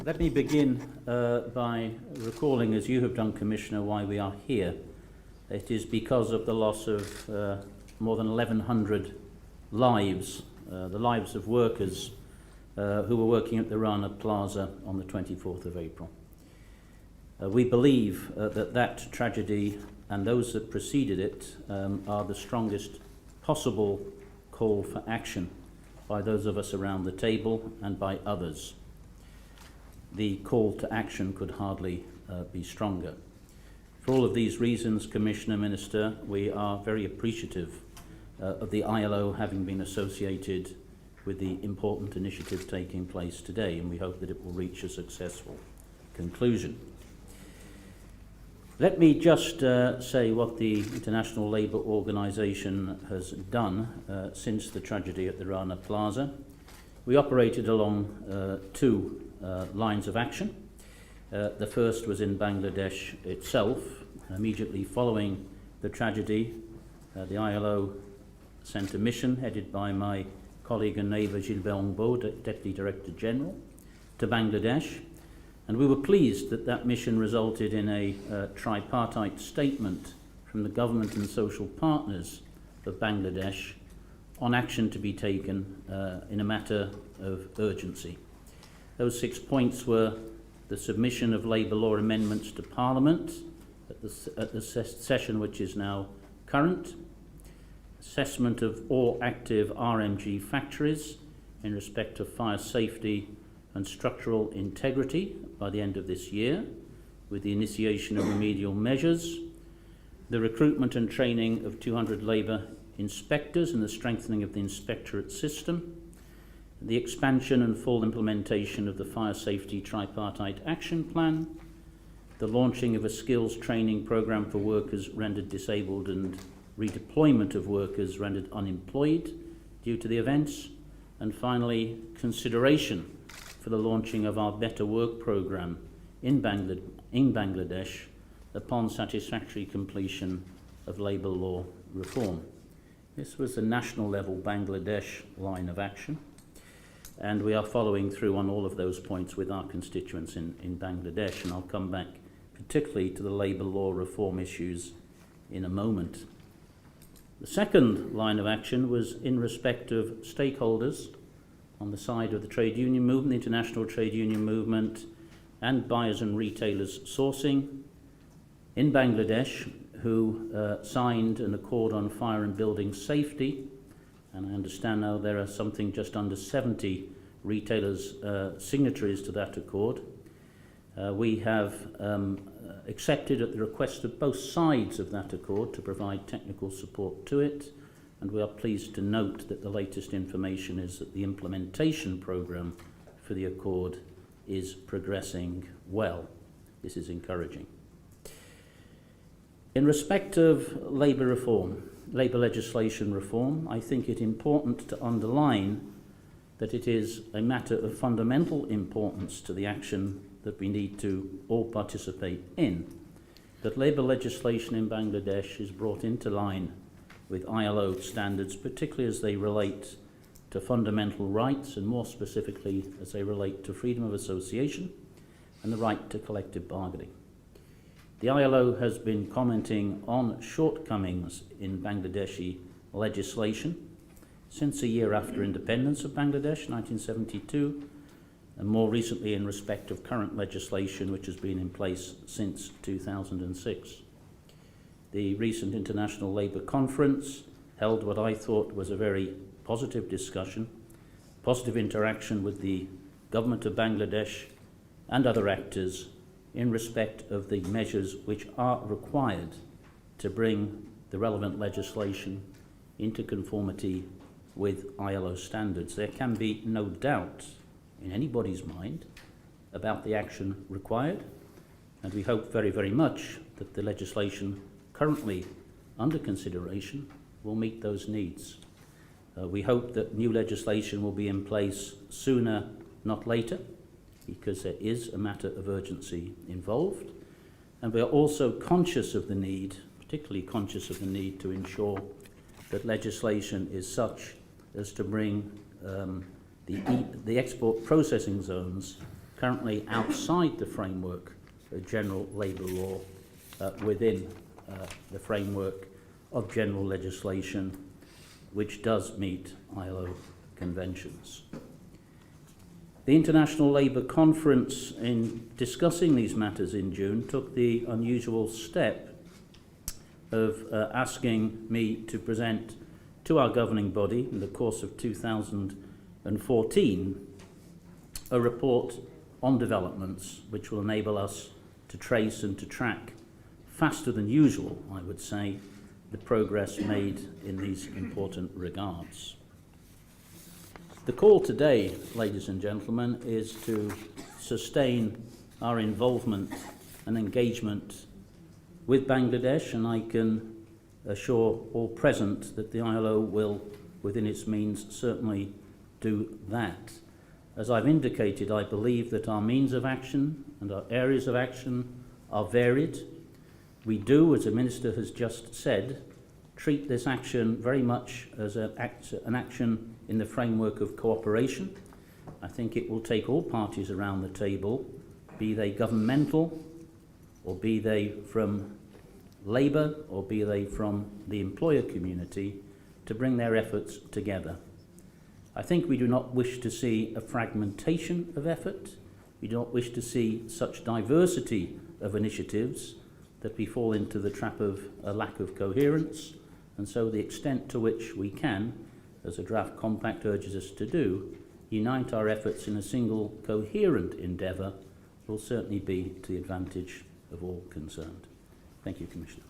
Let me begin by recalling, as you have done, Commissioner, why we are here. It is because of the loss of more than 1,100 lives, the lives of workers who were working at the Rana Plaza on the 24th of April. We believe that tragedy and those that preceded it are the strongest possible call for action by those of us around the table and by others. The call to action could hardly be stronger. For all of these reasons, Commissioner, Minister, we are very appreciative of the ILO having been associated with the important initiative taking place today, and we hope that it will reach a successful conclusion. Let me just say what the International Labour Organization has done since the tragedy at the Rana Plaza. We operated along two lines of action. The first was in Bangladesh itself. Immediately following the tragedy, the ILO sent a mission headed by my colleague and neighbour Gilbert Ongbo, Deputy Director General, to Bangladesh. And we were pleased that that mission resulted in a tripartite statement from the government and social partners of Bangladesh on action to be taken in a matter of urgency. Those 6 points were the submission of labour law amendments to Parliament at the session which is now current, assessment of all active RMG factories in respect of fire safety and structural integrity by the end of this year, with the initiation of remedial measures, the recruitment and training of 200 labour inspectors and the strengthening of the inspectorate system, the expansion and full implementation of the Fire Safety Tripartite Action Plan, the launching of a skills training programme for workers rendered disabled and redeployment of workers rendered unemployed due to the events, and finally, consideration for the launching of our Better Work programme in Bangladesh upon satisfactory completion of labour law reform. This was the national level Bangladesh line of action, and we are following through on all of those points with our constituents in Bangladesh, and I'll come back particularly to the labour law reform issues in a moment. The second line of action was in respect of stakeholders on the side of the trade union movement, the international trade union movement, and buyers and retailers sourcing in Bangladesh who signed an accord on fire and building safety, and I understand now there are something just under 70 retailers signatories to that accord. We have accepted at the request of both sides of that accord to provide technical support to it, and we are pleased to note that the latest information is that the implementation programme for the accord is progressing well. This is encouraging. In respect of labour reform, labour legislation reform, I think it important to underline that it is a matter of fundamental importance to the action that we need to all participate in, that labour legislation in Bangladesh is brought into line with ILO standards, particularly as they relate to fundamental rights and more specifically as they relate to freedom of association and the right to collective bargaining. The ILO has been commenting on shortcomings in Bangladeshi legislation since a year after independence of Bangladesh, 1972, and more recently in respect of current legislation which has been in place since 2006. The recent International Labour Conference held what I thought was a very positive discussion, positive interaction with the government of Bangladesh and other actors in respect of the measures which are required to bring the relevant legislation into conformity with ILO standards. There can be no doubt in anybody's mind about the action required, and we hope very, very much that the legislation currently under consideration will meet those needs. We hope that new legislation will be in place sooner, not later, because there is a matter of urgency involved. And we are also conscious of the need, particularly conscious of the need, to ensure that legislation is such as to bring the export processing zones currently outside the framework of general labour law within the framework of general legislation which does meet ILO conventions. The International Labour Conference, in discussing these matters in June, took the unusual step of asking me to present to our governing body in the course of 2014 a report on developments which will enable us to trace and to track faster than usual, I would say, the progress made in these important regards. The call today, ladies and gentlemen, is to sustain our involvement and engagement with Bangladesh, and I can assure all present that the ILO will, within its means, certainly do that. As I've indicated, I believe that our means of action and our areas of action are varied. We do, as the Minister has just said, treat this action very much as an action in the framework of cooperation. I think it will take all parties around the table, be they governmental, or be they from labour, or be they from the employer community, to bring their efforts together. I think we do not wish to see a fragmentation of effort. We do not wish to see such diversity of initiatives that we fall into the trap of a lack of coherence, and so the extent to which we can, as the draft compact urges us to do, unite our efforts in a single coherent endeavour will certainly be to the advantage of all concerned. Thank you, Commissioner.